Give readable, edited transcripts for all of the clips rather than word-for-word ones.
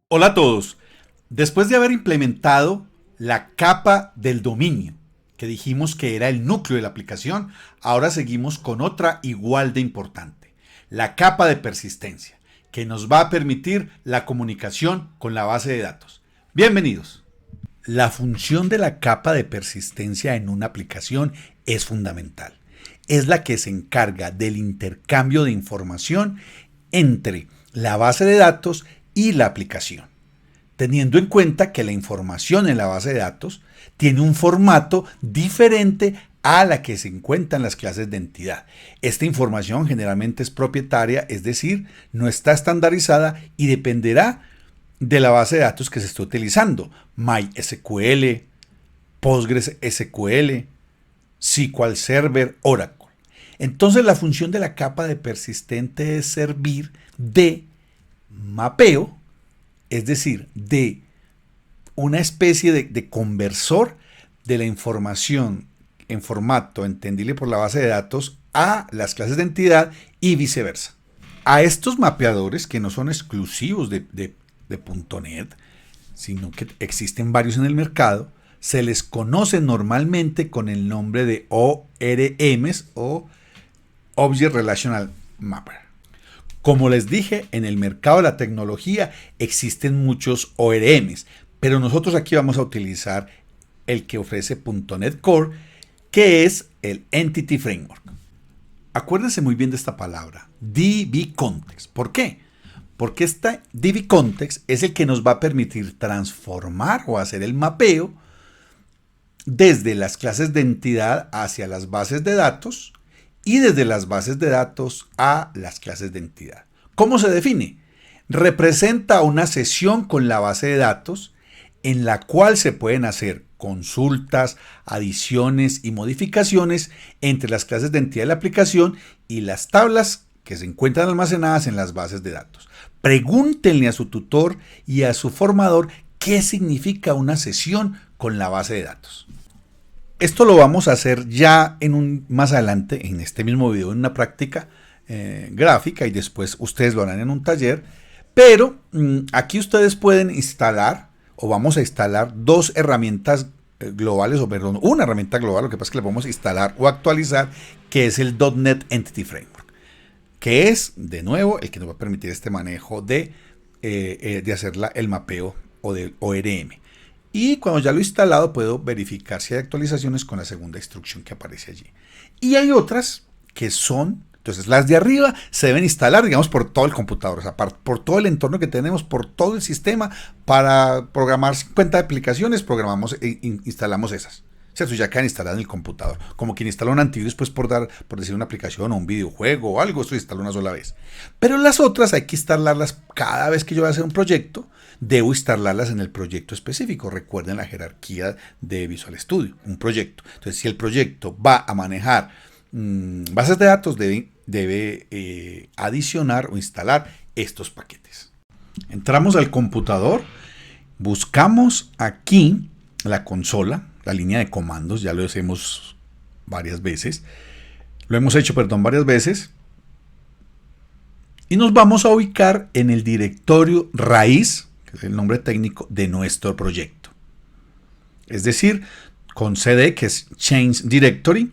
Hola a todos. Después de haber implementado la capa del dominio, que dijimos que era el núcleo de la aplicación, ahora seguimos con otra igual de importante, la capa de persistencia, que nos va a permitir la comunicación con la base de datos. Bienvenidos. La función de la capa de persistencia en una aplicación es fundamental. Es la que se encarga del intercambio de información entre la base de datos y la aplicación, teniendo en cuenta que la información en la base de datos tiene un formato diferente a la que se encuentra en las clases de entidad. Esta información generalmente es propietaria, es decir, no está estandarizada y dependerá de la base de datos que se esté utilizando. MySQL, PostgreSQL, SQL Server, Oracle. Entonces la función de la capa de persistente es servir de mapeo, es decir, de una especie de conversor de la información en formato entendible por la base de datos a las clases de entidad y viceversa. A estos mapeadores, que no son exclusivos de .NET, sino que existen varios en el mercado, se les conoce normalmente con el nombre de ORMs o Object Relational Mapper. Como les dije, en el mercado de la tecnología existen muchos ORMs, pero nosotros aquí vamos a utilizar el que ofrece .NET Core, que es el Entity Framework. Acuérdense muy bien de esta palabra, DB Context. ¿Por qué? Porque esta DB Context es el que nos va a permitir transformar o hacer el mapeo desde las clases de entidad hacia las bases de datos y desde las bases de datos a las clases de entidad. ¿Cómo se define? Representa una sesión con la base de datos en la cual se pueden hacer consultas, adiciones y modificaciones entre las clases de entidad de la aplicación y las tablas que se encuentran almacenadas en las bases de datos. Pregúntenle a su tutor y a su formador qué significa una sesión con la base de datos. Esto lo vamos a hacer ya más adelante, en este mismo video, en una práctica gráfica, y después ustedes lo harán en un taller. Pero aquí ustedes pueden instalar, o vamos a instalar, dos herramientas globales, una herramienta global, lo que pasa es que le podemos instalar o actualizar, que es el .NET Entity Framework, que es, de nuevo, el que nos va a permitir este manejo de hacer el mapeo o del ORM. Y cuando ya lo he instalado, puedo verificar si hay actualizaciones con la segunda instrucción que aparece allí. Y hay otras que son, entonces las de arriba se deben instalar, digamos, por todo el computador, o sea, por todo el entorno que tenemos, por todo el sistema. Para programar 50 aplicaciones, instalamos esas. O sea, eso ya quedan instaladas en el computador. Como quien instala un antivirus, pues por decir una aplicación o un videojuego o algo, esto se instala una sola vez. Pero las otras hay que instalarlas cada vez que yo voy a hacer un proyecto. Debo instalarlas en el proyecto específico. Recuerden la jerarquía de Visual Studio, un proyecto. Entonces, si el proyecto va a manejar bases de datos, debe adicionar o instalar estos paquetes. Entramos al computador, buscamos aquí la consola, la línea de comandos, ya lo hacemos varias veces. Lo hemos hecho, varias veces. Y nos vamos a ubicar en el directorio raíz, que es el nombre técnico de nuestro proyecto. Es decir, con CD, que es Change Directory,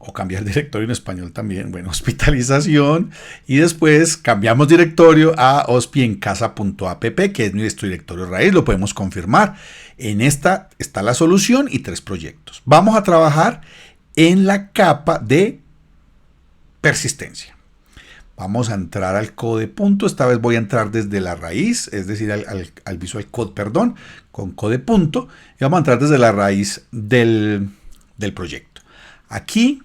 o cambiar directorio en español también, bueno, hospitalización, y después cambiamos directorio a hospiencasa.app, que es nuestro directorio raíz, lo podemos confirmar. En esta está la solución y 3 proyectos. Vamos a trabajar en la capa de persistencia. Vamos a entrar al code punto. Esta vez voy a entrar desde la raíz, es decir, al Visual Code, con code punto. Y vamos a entrar desde la raíz del proyecto. Aquí,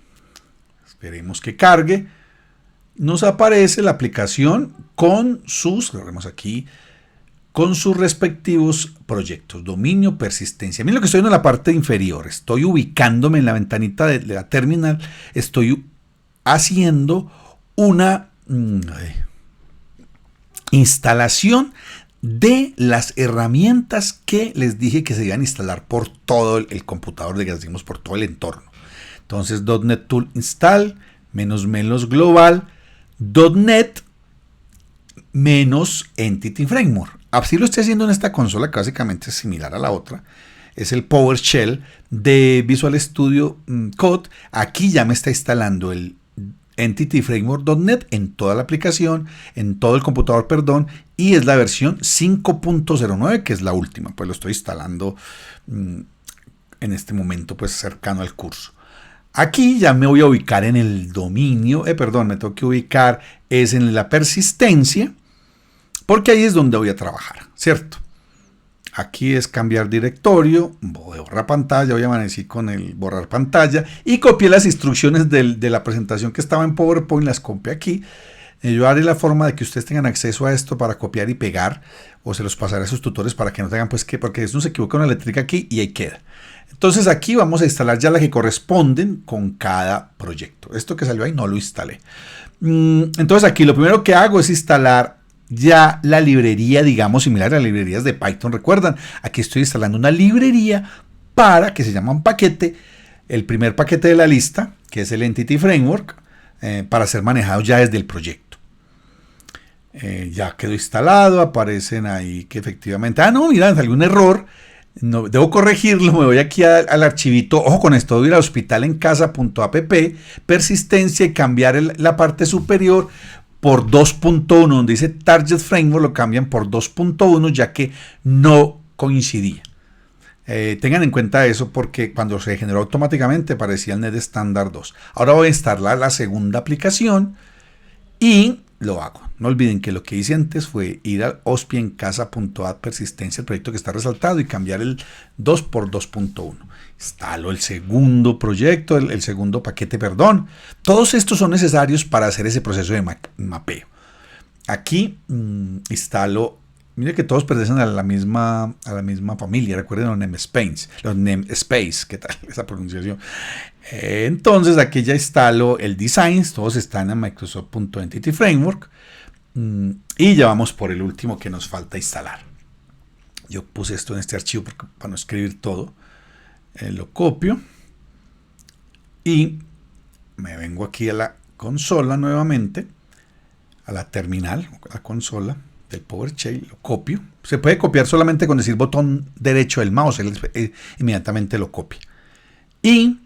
esperemos que cargue, nos aparece la aplicación con sus respectivos proyectos. Dominio, persistencia. Miren lo que estoy viendo en la parte inferior. Estoy ubicándome en la ventanita de la terminal. Estoy haciendo una instalación de las herramientas que les dije que se iban a instalar por todo el computador, digamos, por todo el entorno. Entonces, .NET Tool Install, -- global, .NET - Entity Framework. Así lo estoy haciendo en esta consola, que básicamente es similar a la otra. Es el PowerShell de Visual Studio Code. Aquí ya me está instalando el Entity Framework.net en toda la aplicación, en todo el computador, perdón, y es la versión 5.09, que es la última. Pues lo estoy instalando en este momento, pues cercano al curso. Aquí ya me voy a ubicar en el dominio, me tengo que ubicar es en la persistencia, porque ahí es donde voy a trabajar, ¿cierto? Aquí es cambiar directorio, voy a borrar pantalla, voy a amanecer con el borrar pantalla y copié las instrucciones de la presentación que estaba en PowerPoint, las copié aquí. Yo haré la forma de que ustedes tengan acceso a esto para copiar y pegar, o se los pasaré a sus tutores para que no tengan pues que, porque no se equivoca una eléctrica aquí y ahí queda. Entonces aquí vamos a instalar ya las que corresponden con cada proyecto. Esto que salió ahí no lo instalé. Entonces aquí lo primero que hago es instalar ya la librería, digamos, similar a las librerías de Python. Recuerdan, aquí estoy instalando una librería para que se llama un paquete, el primer paquete de la lista, que es el Entity Framework, para ser manejado ya desde el proyecto. Ya quedó instalado, aparecen ahí que efectivamente, no, mira, salió un error, no, debo corregirlo, me voy aquí al archivito, ojo con esto, voy a ir a hospitalencasa.app, persistencia y cambiar la parte superior por 2.1, donde dice Target Framework lo cambian por 2.1 ya que no coincidía. Tengan en cuenta eso porque cuando se generó automáticamente aparecía el Net Standard 2. Ahora voy a instalar la segunda aplicación y lo hago. No olviden que lo que hice antes fue ir al hospiencasa.add persistencia, el proyecto que está resaltado, y cambiar el 2 por 2.1. Instalo el segundo proyecto, el segundo paquete, perdón. Todos estos son necesarios para hacer ese proceso de mapeo. Aquí instalo, mire que todos pertenecen a la misma familia, recuerden los namespace, ¿qué tal esa pronunciación? Entonces aquí ya instalo el designs, todos están en Microsoft.Entity Framework, y ya vamos por el último que nos falta instalar. Yo puse esto en este archivo para no escribir todo. Lo copio y me vengo aquí a la consola nuevamente, a la terminal, a la consola del PowerShell, lo copio. Se puede copiar solamente con decir botón derecho del mouse, inmediatamente lo copia. Y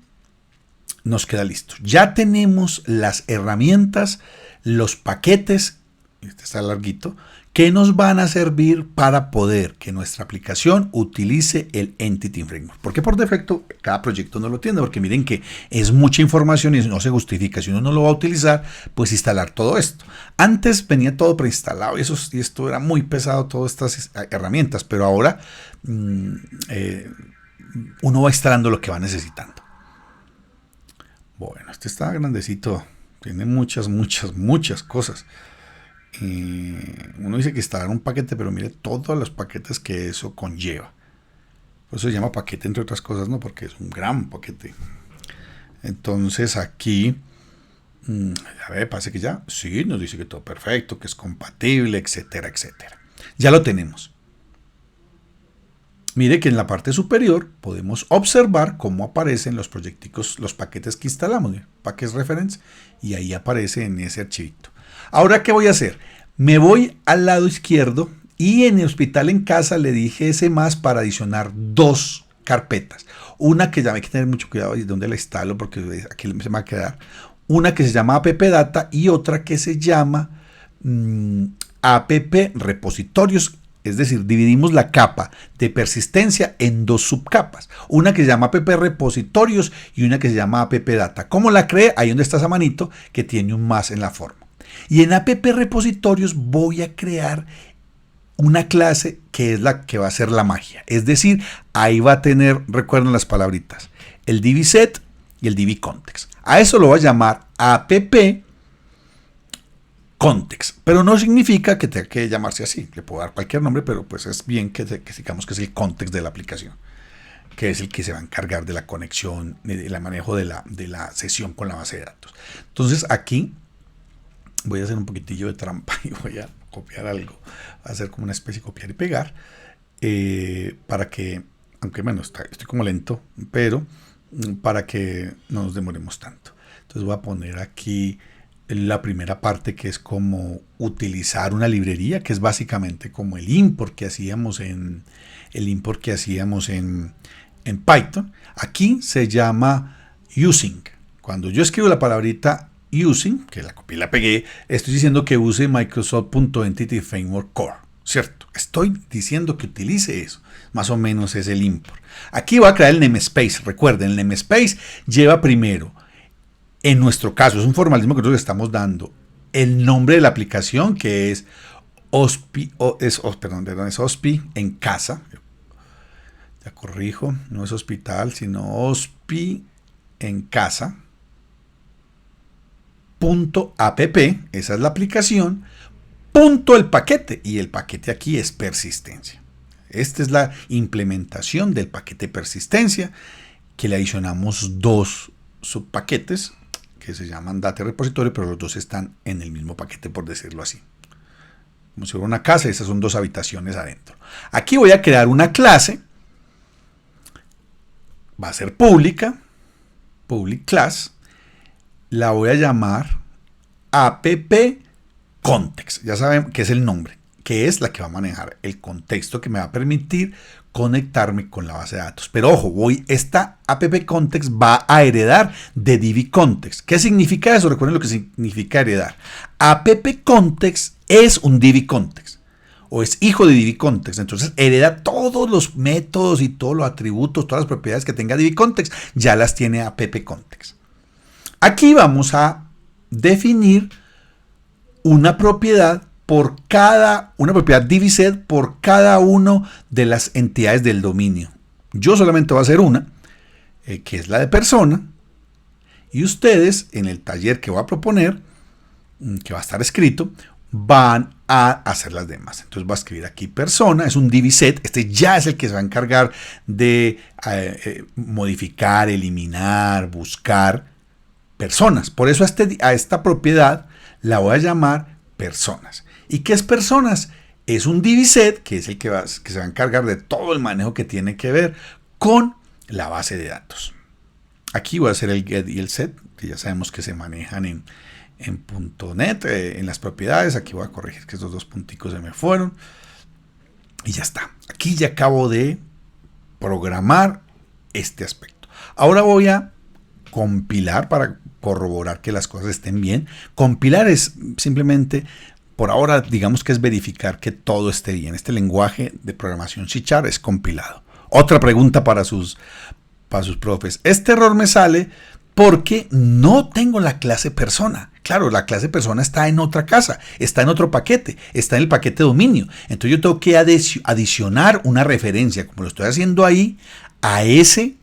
nos queda listo. Ya tenemos las herramientas, los paquetes, este está larguito, que nos van a servir para poder que nuestra aplicación utilice el Entity Framework. Porque por defecto cada proyecto no lo tiene, porque miren que es mucha información y no se justifica. Si uno no lo va a utilizar, pues instalar todo esto. Antes venía todo preinstalado y esto era muy pesado, todas estas herramientas, pero ahora uno va instalando lo que va necesitando. Bueno, este está grandecito, tiene muchas cosas. Uno dice que instalar un paquete, pero mire todos los paquetes que eso conlleva. Por eso se llama paquete, entre otras cosas, ¿no? Porque es un gran paquete. Entonces aquí, a ver, parece que ya, sí, nos dice que todo perfecto, que es compatible, etcétera, etcétera. Ya lo tenemos. Mire que en la parte superior podemos observar cómo aparecen los proyecticos, los paquetes que instalamos, package reference, y ahí aparece en ese archivito. Ahora, ¿qué voy a hacer? Me voy al lado izquierdo y en el Hospital en Casa le dije ese más para adicionar dos carpetas. Una que ya hay que tener mucho cuidado de dónde la instalo porque aquí se me va a quedar. Una que se llama app data y otra que se llama app repositorios. Es decir, dividimos la capa de persistencia en dos subcapas. Una que se llama app repositorios y una que se llama app data. ¿Cómo la creé? Ahí donde está esa manito que tiene un más en la forma. Y en app repositorios voy a crear una clase que es la que va a hacer la magia. Es decir, ahí va a tener, recuerden las palabritas, el dbset y el dbcontext. A eso lo voy a llamar app context, pero no significa que tenga que llamarse así. Le puedo dar cualquier nombre, pero pues es bien que digamos que es el context de la aplicación, que es el que se va a encargar de la conexión, del manejo de la sesión con la base de datos. Entonces aquí voy a hacer un poquitillo de trampa y voy a copiar algo, a hacer como una especie de copiar y pegar, para que, aunque bueno, estoy como lento, pero para que no nos demoremos tanto. Entonces voy a poner aquí la primera parte, que es como utilizar una librería, que es básicamente como el import que hacíamos en Python. Aquí se llama using. Cuando yo escribo la palabrita using, que la copié y la pegué, estoy diciendo que use Microsoft.Entity Framework Core, ¿cierto? Estoy diciendo que utilice eso. Más o menos es el import. Aquí voy a crear el namespace. Recuerden, el namespace lleva primero, en nuestro caso, es un formalismo que nosotros estamos dando, el nombre de la aplicación, que es OSPI en casa. Ya corrijo, no es hospital, sino OSPI en casa. .app, esa es la aplicación, punto el paquete, y el paquete aquí es persistencia. Esta es la implementación del paquete persistencia, que le adicionamos dos subpaquetes que se llaman data repository, pero los dos están en el mismo paquete, por decirlo así. Como si fuera una casa, esas son dos habitaciones adentro. Aquí voy a crear una clase, va a ser pública, public class, la voy a llamar app context. Ya saben que es el nombre, que es la que va a manejar el contexto que me va a permitir conectarme con la base de datos. Pero ojo, esta app context va a heredar de DB context. ¿Qué significa eso? Recuerden lo que significa heredar. App context es un DB context, o es hijo de DB context. Entonces hereda todos los métodos y todos los atributos, todas las propiedades que tenga DB context, ya las tiene app context. Aquí vamos a definir una propiedad una propiedad DBset por cada una de las entidades del dominio. Yo solamente voy a hacer una, que es la de persona, y ustedes en el taller que voy a proponer, que va a estar escrito, van a hacer las demás. Entonces voy a escribir aquí persona, es un DBset, este ya es el que se va a encargar de modificar, eliminar, buscar personas. Por eso a esta propiedad la voy a llamar personas. ¿Y qué es personas? Es un DBset, que es el que se va a encargar de todo el manejo que tiene que ver con la base de datos. Aquí voy a hacer el get y el set, que ya sabemos que se manejan en .NET, en las propiedades. Aquí voy a corregir que estos dos punticos se me fueron. Y ya está. Aquí ya acabo de programar este aspecto. Ahora voy a compilar para corroborar que las cosas estén bien. Compilar es simplemente, por ahora, digamos que es verificar que todo esté bien. Este lenguaje de programación C# es compilado. Otra pregunta para sus profes. Este error me sale porque no tengo la clase persona. Claro, la clase persona está en otra casa, está en otro paquete, está en el paquete dominio. Entonces yo tengo que adicionar una referencia, como lo estoy haciendo ahí, a ese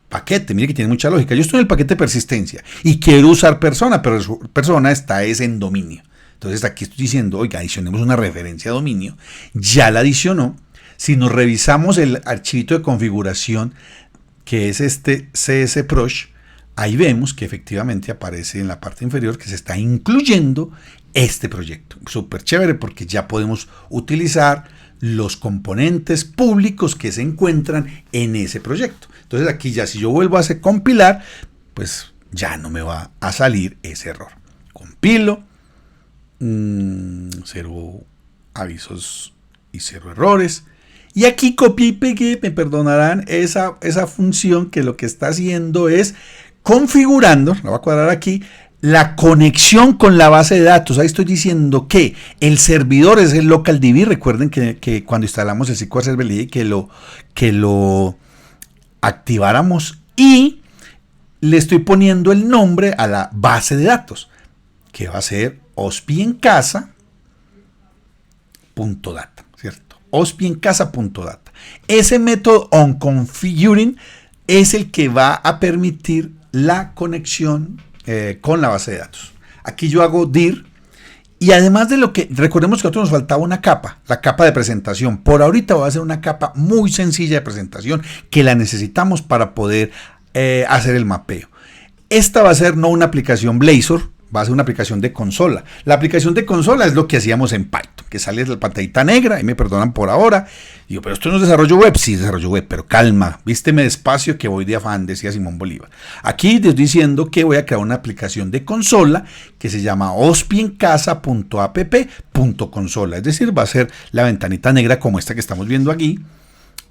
paquete. Mire que tiene mucha lógica. Yo estoy en el paquete persistencia y quiero usar persona, pero persona está en dominio. Entonces aquí estoy diciendo, oiga, adicionemos una referencia a dominio. Ya la adicionó. Si nos revisamos el archivito de configuración, que es este csproch, ahí vemos que efectivamente aparece en la parte inferior que se está incluyendo este proyecto. Súper chévere, porque ya podemos utilizar los componentes públicos que se encuentran en ese proyecto. Entonces aquí ya, si yo vuelvo a hacer compilar, pues ya no me va a salir ese error. Compilo, 0 avisos y 0 errores. Y aquí copié y pegué, me perdonarán, esa función que lo que está haciendo es configurando, la voy a cuadrar aquí, la conexión con la base de datos. Ahí estoy diciendo que el servidor es el LocalDB. Recuerden que cuando instalamos el SQL Server LI que lo activáramos, y le estoy poniendo el nombre a la base de datos, que va a ser OSPI en casa.data, ¿cierto? OSPI en casa.data. Ese método onConfiguring es el que va a permitir la conexión con la base de datos. Aquí yo hago dir, y además de lo que, recordemos que a nosotros nos faltaba una capa, la capa de presentación. Por ahorita voy a hacer una capa muy sencilla de presentación que la necesitamos para poder hacer el mapeo. Esta va a ser no una aplicación Blazor, va a ser una aplicación de consola. La aplicación de consola es lo que hacíamos en Python, que sale la pantallita negra, y me perdonan por ahora. Digo, pero esto no es desarrollo web. Sí, desarrollo web, pero calma, vísteme despacio que voy de afán, decía Simón Bolívar. Aquí te estoy diciendo que voy a crear una aplicación de consola que se llama hospiencasa.app.consola. Es decir, va a ser la ventanita negra como esta que estamos viendo aquí,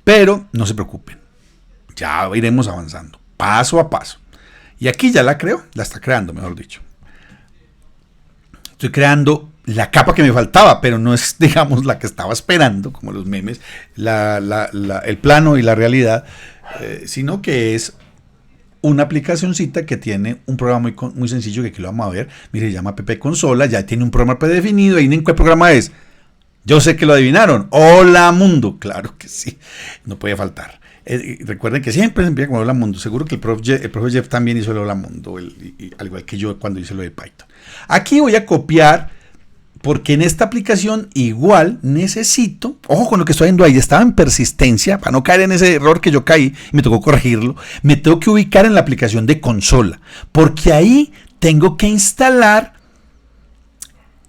pero no se preocupen, ya iremos avanzando, paso a paso. Y aquí ya la creo, la está creando, mejor dicho. Estoy creando la capa que me faltaba, pero no es, digamos, la que estaba esperando, como los memes, el plano y la realidad, sino que es una aplicacioncita que tiene un programa muy sencillo, que aquí lo vamos a ver. Mire, se llama App Consola, ya tiene un programa predefinido. ¿Y en qué programa es? Yo sé que lo adivinaron. Hola Mundo, claro que sí, no puede faltar. Recuerden que siempre se empieza con Hola Mundo. Seguro que el profe Jeff también hizo el Hola Mundo, al igual que yo cuando hice lo de Python. Aquí voy a copiar, porque en esta aplicación igual necesito, ojo con lo que estoy viendo ahí, estaba en persistencia, para no caer en ese error que yo caí, y me tocó corregirlo, me tengo que ubicar en la aplicación de consola, porque ahí tengo que instalar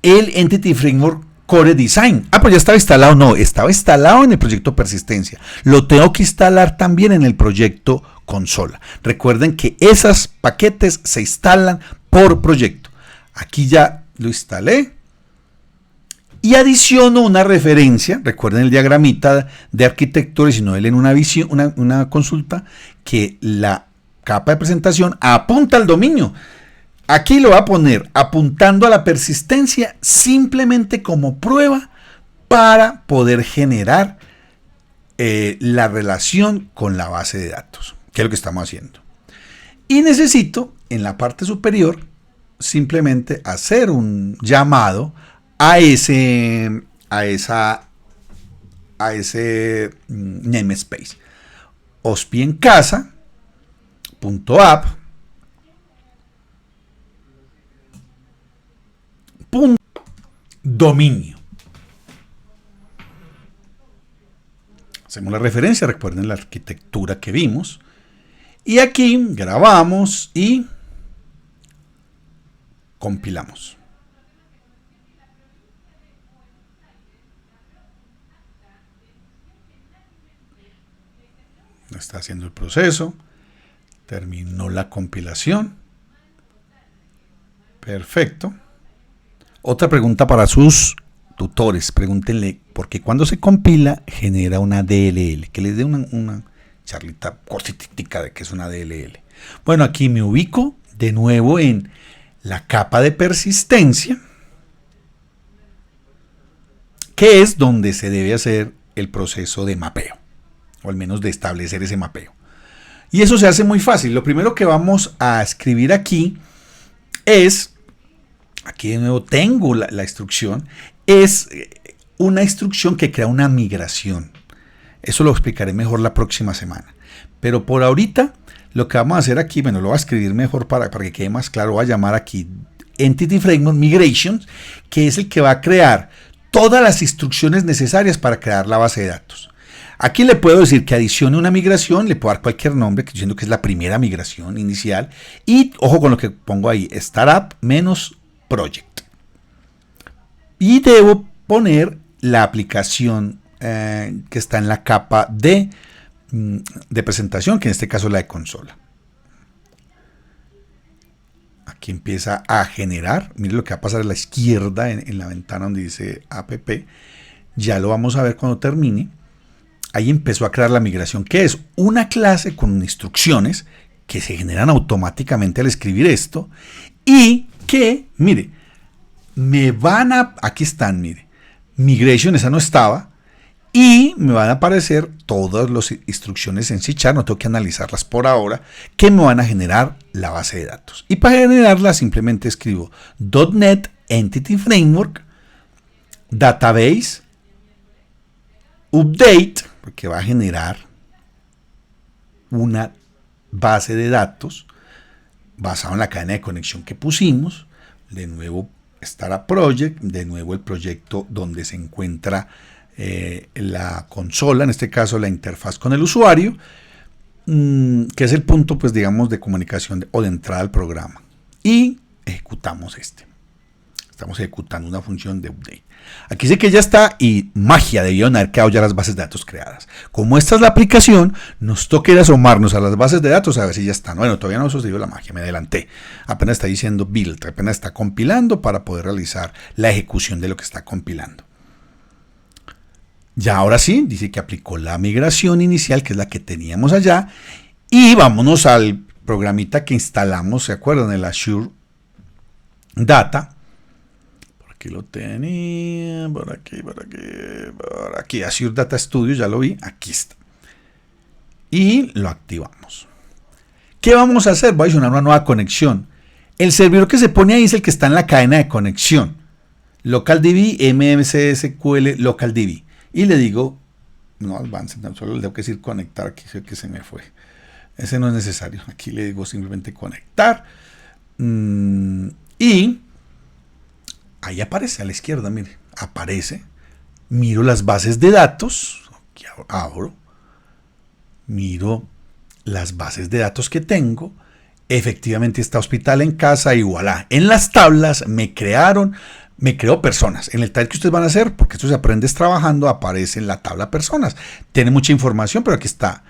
el Entity Framework Core Design. Pues ya estaba instalado. No, estaba instalado en el proyecto Persistencia. Lo tengo que instalar también en el proyecto Consola. Recuerden que esos paquetes se instalan por proyecto. Aquí ya lo instalé. Y adiciono una referencia. Recuerden el diagramita de arquitectura, y si no, en una consulta, que la capa de presentación apunta al dominio. Aquí lo voy a poner apuntando a la persistencia, simplemente como prueba para poder generar la relación con la base de datos, que es lo que estamos haciendo. Y necesito en la parte superior simplemente hacer un llamado a ese namespace. hospiencasa.app dominio. Hacemos la referencia, recuerden la arquitectura que vimos, y aquí grabamos y compilamos. Está haciendo el proceso, terminó la compilación. Perfecto. Otra pregunta para sus tutores, pregúntenle, porque cuando se compila genera una DLL, que les dé una charlita cortita de qué es una DLL. Bueno, aquí me ubico de nuevo en la capa de persistencia, que es donde se debe hacer el proceso de mapeo, o al menos de establecer ese mapeo. Y eso se hace muy fácil. Lo primero que vamos a escribir aquí es, aquí de nuevo tengo la instrucción, es una instrucción que crea una migración. Eso lo explicaré mejor la próxima semana. Pero por ahorita, lo que vamos a hacer aquí, bueno, lo voy a escribir mejor para que quede más claro. Voy a llamar aquí Entity Framework Migrations, que es el que va a crear todas las instrucciones necesarias para crear la base de datos. Aquí le puedo decir que adicione una migración, le puedo dar cualquier nombre, diciendo que es la primera migración inicial. Y ojo con lo que pongo ahí, startup-project. Y debo poner la aplicación que está en la capa de presentación, que en este caso es la de consola. Aquí empieza a generar, mire lo que va a pasar a la izquierda en la ventana donde dice app, ya lo vamos a ver cuando termine. Ahí empezó a crear la migración, que es una clase con instrucciones que se generan automáticamente al escribir esto, y que, mire, aquí están, mire, migration, esa no estaba, y me van a aparecer todas las instrucciones en C#, no tengo que analizarlas por ahora, que me van a generar la base de datos. Y para generarla simplemente escribo .NET Entity Framework Database Update, porque va a generar una base de datos basada en la cadena de conexión que pusimos. De nuevo Startup Project, de nuevo el proyecto donde se encuentra la consola, en este caso la interfaz con el usuario, que es el punto, pues digamos, de comunicación o de entrada al programa. Y ejecutamos este. Estamos ejecutando una función de update. Aquí dice que ya está y magia, debieron haber quedado ya las bases de datos creadas. Como esta es la aplicación, nos toca ir a asomarnos a las bases de datos a ver si ya están. Bueno, todavía no sucedió la magia, me adelanté. Apenas está diciendo build, apenas está compilando para poder realizar la ejecución de lo que está compilando. Ya ahora sí, dice que aplicó la migración inicial, que es la que teníamos allá. Y vámonos al programita que instalamos, ¿se acuerdan? El Azure Data. Aquí lo tenía, por aquí, Azure Data Studio, ya lo vi, aquí está. Y lo activamos. ¿Qué vamos a hacer? Voy a adicionar una nueva conexión. El servidor que se pone ahí es el que está en la cadena de conexión. LocalDB, MSSQL, LocalDB. Y le digo, no avance, solo le tengo que decir conectar, aquí sé que se me fue. Ese no es necesario. Aquí le digo simplemente conectar. Y ahí aparece a la izquierda, mire, aparece. Miro las bases de datos. Aquí abro. Miro las bases de datos que tengo. Efectivamente está Hospital en Casa y voilà. En las tablas me creó personas. En el taller que ustedes van a hacer, porque esto se aprende trabajando, aparece en la tabla personas. Tiene mucha información, pero aquí está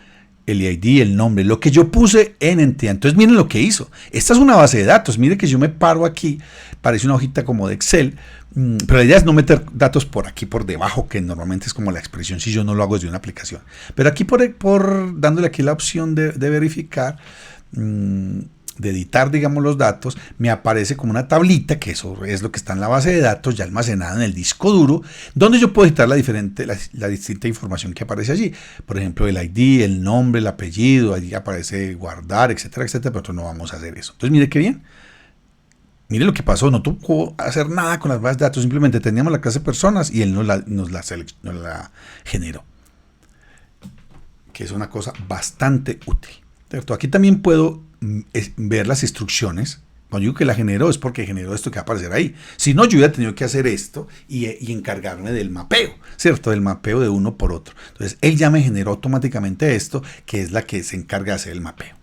el ID, el nombre, lo que yo puse en entidad. Entonces miren lo que hizo. Esta es una base de datos. Miren que yo me paro aquí, parece una hojita como de Excel, pero la idea es no meter datos por aquí, por debajo, que normalmente es como la expresión si yo no lo hago desde una aplicación. Pero aquí por dándole aquí la opción de verificar, de editar, digamos, los datos, me aparece como una tablita, que eso es lo que está en la base de datos, ya almacenada en el disco duro, donde yo puedo editar la distinta información que aparece allí. Por ejemplo, el ID, el nombre, el apellido, allí aparece guardar, etcétera, etcétera, pero nosotros no vamos a hacer eso. Entonces, mire qué bien. Mire lo que pasó, no tuvo que hacer nada con las bases de datos, simplemente teníamos la clase personas y él nos la generó. Que es una cosa bastante útil. ¿Cierto? Aquí también puedo ver las instrucciones. Cuando digo que la generó es porque generó esto que va a aparecer ahí. Si no, yo hubiera tenido que hacer esto y encargarme del mapeo, ¿cierto? Del mapeo de uno por otro. Entonces, él ya me generó automáticamente esto, que es la que se encarga de hacer el mapeo.